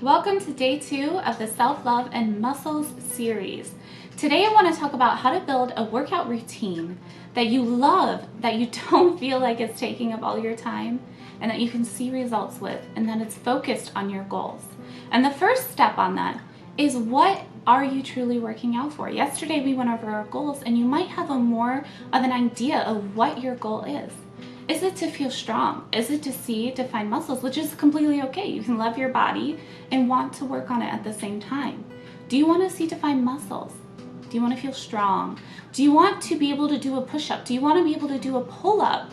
Welcome to day 2 of the Self-Love and Muscles series. Today I want to talk about how to build a workout routine that you love, that you don't feel like it's taking up all your time, and that you can see results with, and that it's focused on your goals. And the first step on that is, what are you truly working out for? Yesterday we went over our goals, and you might have more of an idea of what your goal is. Is it to feel strong? Is it to see defined muscles, which is completely okay. You can love your body and want to work on it at the same time. Do you want to see defined muscles? Do you want to feel strong? Do you want to be able to do a push-up? Do you want to be able to do a pull-up?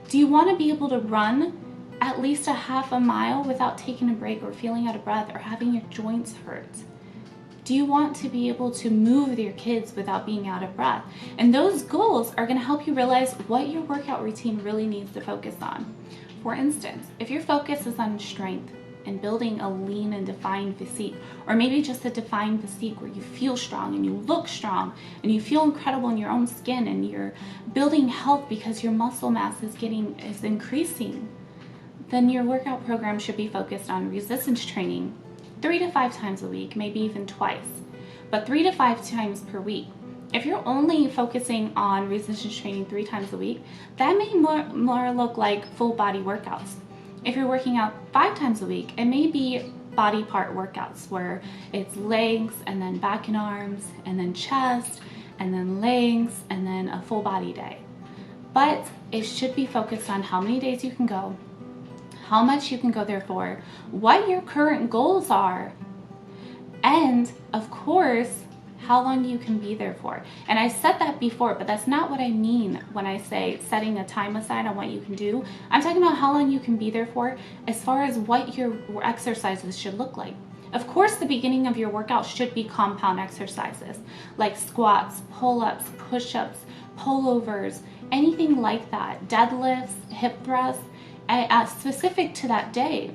Do you want to be able to run at least a half a mile without taking a break or feeling out of breath or having your joints hurt? Do you want to be able to move with your kids without being out of breath? And those goals are going to help you realize what your workout routine really needs to focus on. For instance, if your focus is on strength and building a lean and defined physique, or maybe just a defined physique where you feel strong and you look strong and you feel incredible in your own skin and you're building health because your muscle mass is increasing, then your workout program should be focused on resistance training 3 to 5 times a week, maybe even twice, but 3 to 5 times per week. If you're only focusing on resistance training 3 times a week, that may more look like full body workouts. If you're working out 5 times a week, it may be body part workouts where it's legs and then back and arms and then chest and then legs and then a full body day. But it should be focused on how many days you can go, how much you can go there for, what your current goals are, and of course, how long you can be there for. And I said that before, but that's not what I mean when I say setting a time aside on what you can do. I'm talking about how long you can be there for as far as what your exercises should look like. Of course, the beginning of your workout should be compound exercises like squats, pull-ups, push-ups, pullovers, anything like that, deadlifts, hip thrusts, specific to that day.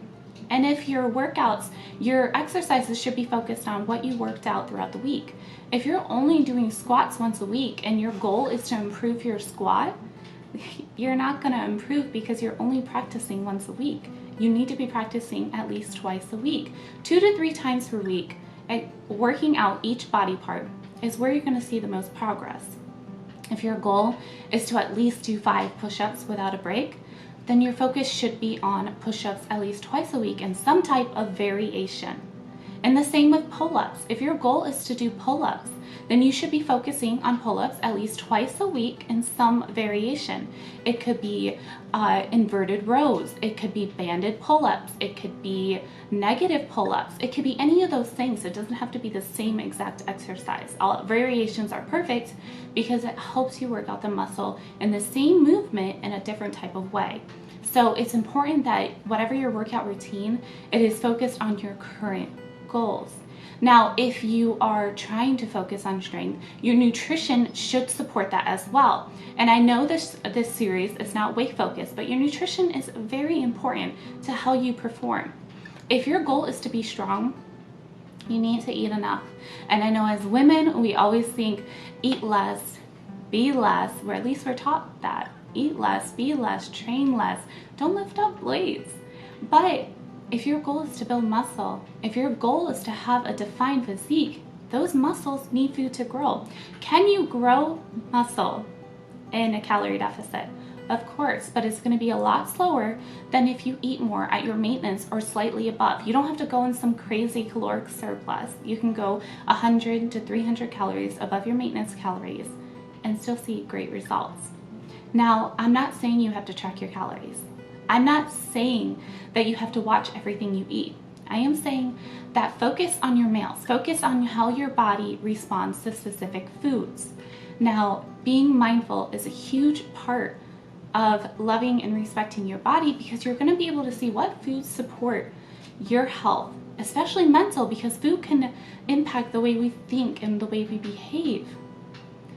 And if your workouts, your exercises should be focused on what you worked out throughout the week. If you're only doing squats once a week and your goal is to improve your squat, you're not going to improve because you're only practicing once a week. You need to be practicing at least twice a week, 2 to 3 times per week. And working out each body part is where you're going to see the most progress. If your goal is to at least do 5 push-ups without a break, then your focus should be on push-ups at least twice a week in some type of variation. And the same with pull-ups. If your goal is to do pull-ups, then you should be focusing on pull-ups at least twice a week in some variation. It could be inverted rows. It could be banded pull-ups. It could be negative pull-ups. It could be any of those things. It doesn't have to be the same exact exercise. All variations are perfect because it helps you work out the muscle in the same movement in a different type of way. So it's important that whatever your workout routine, it is focused on your current goals. Now, if you are trying to focus on strength, your nutrition should support that as well. And I know this series is not weight focused, but your nutrition is very important to how you perform. If your goal is to be strong, you need to eat enough. And I know as women, we always think eat less, be less, or at least we're taught that. Eat less, be less, train less, don't lift up weights. But if your goal is to build muscle, if your goal is to have a defined physique, those muscles need food to grow. Can you grow muscle in a calorie deficit? Of course, but it's going to be a lot slower than if you eat more at your maintenance or slightly above. You don't have to go in some crazy caloric surplus. You can go 100 to 300 calories above your maintenance calories and still see great results. Now, I'm not saying you have to track your calories. I'm not saying that you have to watch everything you eat. I am saying that focus on your meals. Focus on how your body responds to specific foods. Now, being mindful is a huge part of loving and respecting your body because you're going to be able to see what foods support your health, especially mental, because food can impact the way we think and the way we behave.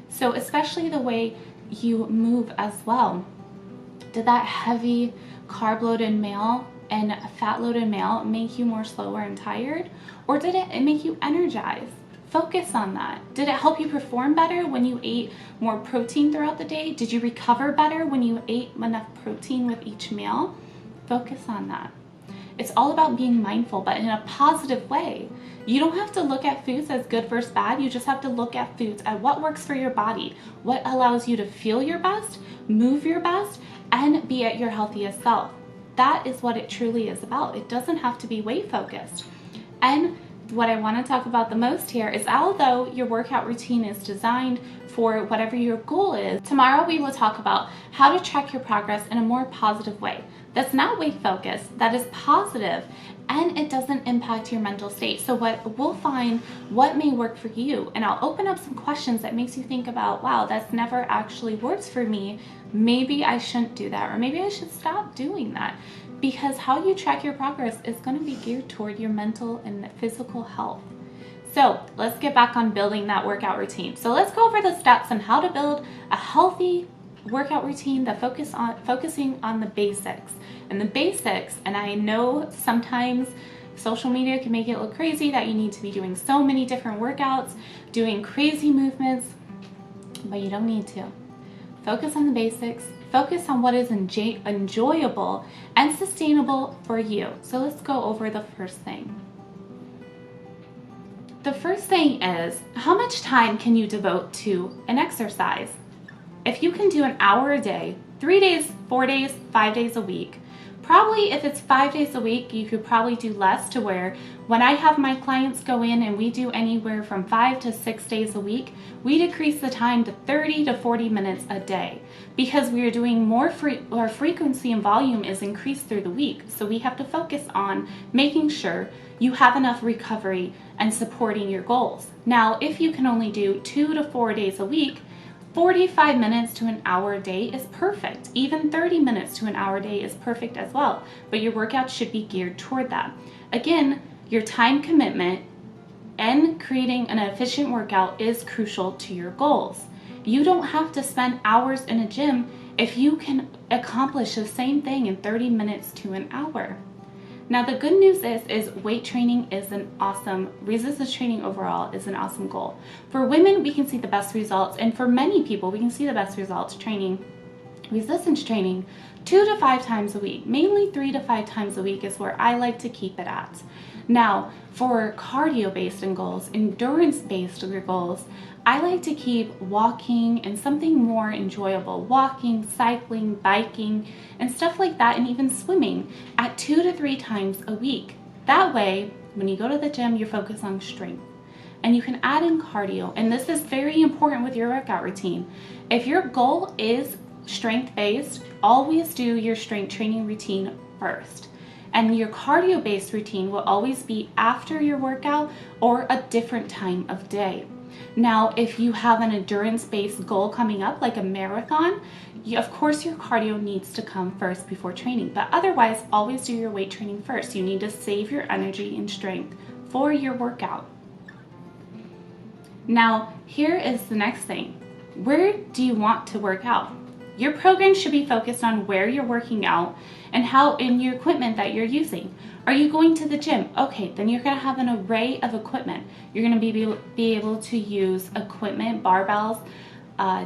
So especially the way you move as well. Did that heavy carb-loaded meal and fat-loaded meal make you more slower and tired? Or did it make you energized? Focus on that. Did it help you perform better when you ate more protein throughout the day? Did you recover better when you ate enough protein with each meal? Focus on that. It's all about being mindful, but in a positive way. You don't have to look at foods as good versus bad. You just have to look at foods at what works for your body, what allows you to feel your best, move your best, and be at your healthiest self. That is what it truly is about. It doesn't have to be weight focused. And what I want to talk about the most here is, although your workout routine is designed for whatever your goal is, tomorrow we will talk about how to track your progress in a more positive way. That's not weight focused, that is positive, and it doesn't impact your mental state. So we'll find what may work for you, and I'll open up some questions that makes you think about, wow, that's never actually worked for me. Maybe I shouldn't do that, or maybe I should stop doing that. Because how you track your progress is going to be geared toward your mental and physical health. So let's get back on building that workout routine. So let's go over the steps on how to build a healthy workout routine that focusing on the basics. And the basics, and I know sometimes social media can make it look crazy that you need to be doing so many different workouts, doing crazy movements, but you don't need to. Focus on the basics. Focus on what is enjoyable and sustainable for you. So let's go over the first thing. The first thing is, how much time can you devote to an exercise? If you can do an hour a day, 3 days, 4 days, 5 days a week, probably if it's 5 days a week, you could probably do less, to where when I have my clients go in and we do anywhere from 5 to 6 days a week, we decrease the time to 30 to 40 minutes a day, because we are doing more our frequency and volume is increased through the week. So we have to focus on making sure you have enough recovery and supporting your goals. Now, if you can only do 2 to 4 days a week, 45 minutes to an hour a day is perfect. Even 30 minutes to an hour a day is perfect as well. But your workout should be geared toward that. Again, your time commitment and creating an efficient workout is crucial to your goals. You don't have to spend hours in a gym if you can accomplish the same thing in 30 minutes to an hour. Now, the good news is weight training is an awesome, resistance training overall is an awesome goal. For women, we can see the best results, and for many people, we can see the best results training resistance training 2 to 5 times a week. Mainly 3 to 5 times a week is where I like to keep it at. Now, for cardio-based goals, endurance-based goals, I like to keep walking and something more enjoyable, walking, cycling, biking, and stuff like that, and even swimming at 2 to 3 times a week. That way, when you go to the gym, you're focused on strength. And you can add in cardio, and this is very important with your workout routine. If your goal is strength-based, always do your strength training routine first. And your cardio-based routine will always be after your workout or a different time of day. Now, if you have an endurance-based goal coming up, like a marathon, of course your cardio needs to come first before training. But otherwise, always do your weight training first. You need to save your energy and strength for your workout. Now, here is the next thing. Where do you want to work out? Your program should be focused on where you're working out and how in your equipment that you're using. Are you going to the gym? Okay, then you're going to have an array of equipment. You're going to be able to use equipment, barbells,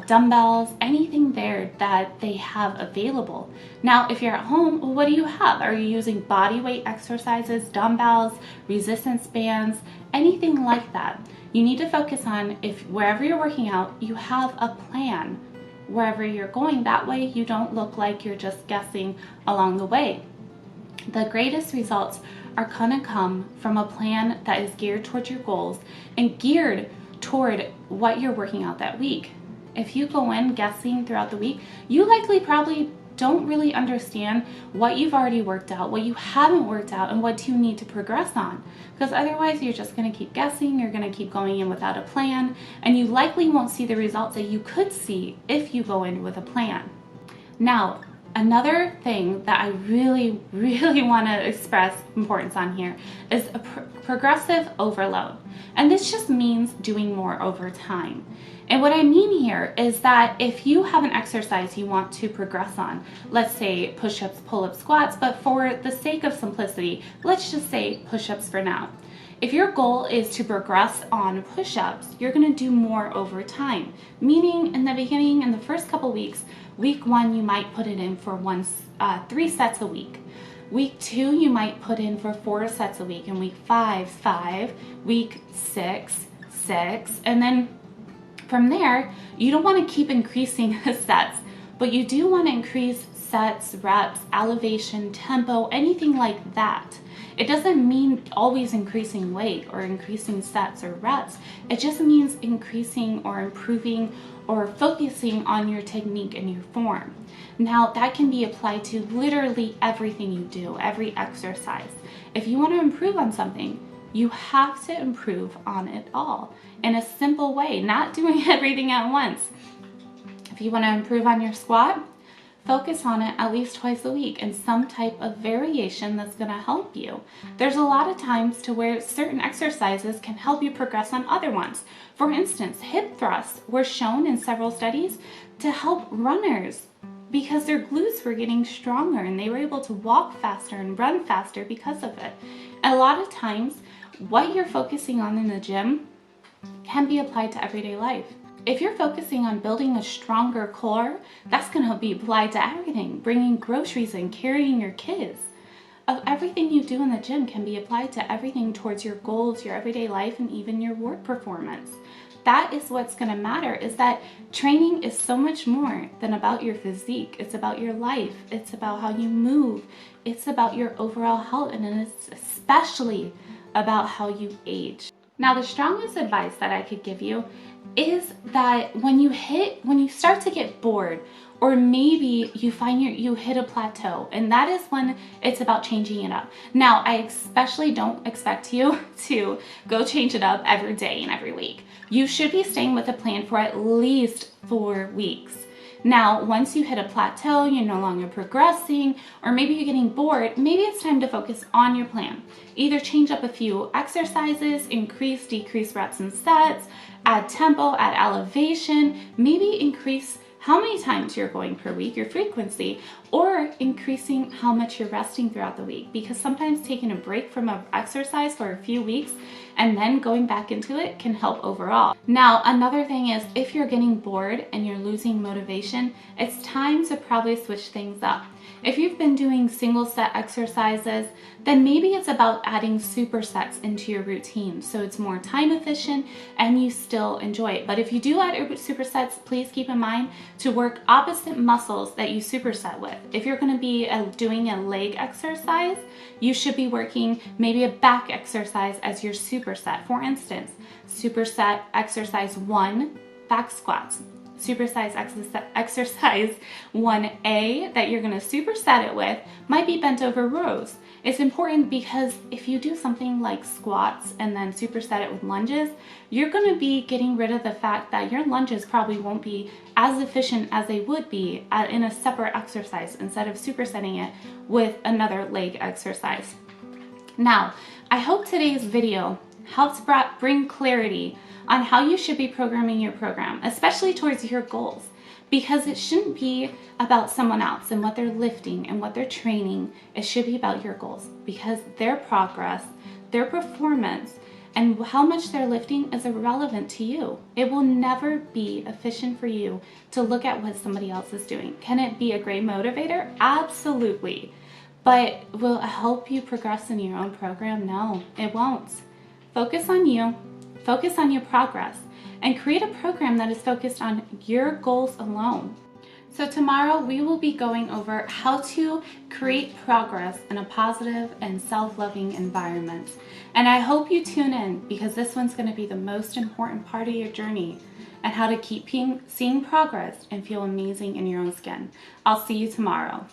dumbbells, anything there that they have available. Now, if you're at home, well, what do you have? Are you using body weight exercises, dumbbells, resistance bands, anything like that? You need to focus on, if wherever you're working out, you have a plan wherever you're going. That way you don't look like you're just guessing along the way. The greatest results are gonna come from a plan that is geared towards your goals and geared toward what you're working out that week. If you go in guessing throughout the week, you likely probably don't really understand what you've already worked out, what you haven't worked out, and what you need to progress on. Because otherwise you're just going to keep guessing, you're going to keep going in without a plan, and you likely won't see the results that you could see if you go in with a plan. Now, another thing that I really want to express importance on here is a progressive overload. And this just means doing more over time. And what I mean here is that if you have an exercise you want to progress on, let's say push-ups, pull-ups, squats, but for the sake of simplicity, let's just say push-ups for now. If your goal is to progress on push-ups, you're going to do more over time. Meaning in the beginning, in the first couple weeks, week 1, you might put it in for 3 sets a week. Week 2, you might put in for 4 sets a week, and week 5, 5, week 6, 6, and then from there, you don't want to keep increasing the sets, but you do want to increase sets, reps, elevation, tempo, anything like that. It doesn't mean always increasing weight or increasing sets or reps. It just means increasing or improving or focusing on your technique and your form. Now, that can be applied to literally everything you do, every exercise. If you want to improve on something, you have to improve on it all in a simple way, not doing everything at once. If you want to improve on your squat, focus on it at least twice a week and some type of variation that's going to help you. There's a lot of times to where certain exercises can help you progress on other ones. For instance, hip thrusts were shown in several studies to help runners because their glutes were getting stronger and they were able to walk faster and run faster because of it. A lot of times, what you're focusing on in the gym can be applied to everyday life. If you're focusing on building a stronger core, that's going to be applied to everything. Bringing groceries and carrying your kids. Everything you do in the gym can be applied to everything towards your goals, your everyday life, and even your work performance. That is what's going to matter, is that training is so much more than about your physique. It's about your life. It's about how you move. It's about your overall health, and it's especially about how you age. Now, the strongest advice that I could give you is that when you start to get bored, or maybe you find you hit a plateau, and that is when it's about changing it up. Now, I especially don't expect you to go change it up every day and every week. You should be staying with a plan for at least 4 weeks. Now, once you hit a plateau, you're no longer progressing, or maybe you're getting bored, maybe it's time to focus on your plan. Either change up a few exercises, increase, decrease reps and sets, add tempo, add elevation, maybe increase how many times you're going per week, your frequency, or increasing how much you're resting throughout the week. Because sometimes taking a break from an exercise for a few weeks and then going back into it can help overall. Now, another thing is if you're getting bored and you're losing motivation, it's time to probably switch things up. If you've been doing single set exercises, then maybe it's about adding supersets into your routine so it's more time efficient and you still enjoy it. But if you do add supersets, please keep in mind to work opposite muscles that you superset with. If you're going to be doing a leg exercise, you should be working maybe a back exercise as your superset. For instance, superset exercise 1, back squats. Supersize exercise 1A that you're going to superset it with might be bent over rows. It's important because if you do something like squats and then superset it with lunges, you're going to be getting rid of the fact that your lunges probably won't be as efficient as they would be in a separate exercise instead of supersetting it with another leg exercise. Now, I hope today's video helps bring clarity on how you should be programming your program, especially towards your goals, because it shouldn't be about someone else and what they're lifting and what they're training. It should be about your goals, because their progress, their performance, and how much they're lifting is irrelevant to you. It will never be efficient for you to look at what somebody else is doing. Can it be a great motivator? Absolutely. But will it help you progress in your own program? No, it won't. Focus on you. Focus on your progress and create a program that is focused on your goals alone. So tomorrow we will be going over how to create progress in a positive and self-loving environment. And I hope you tune in because this one's going to be the most important part of your journey and how to keep seeing progress and feel amazing in your own skin. I'll see you tomorrow.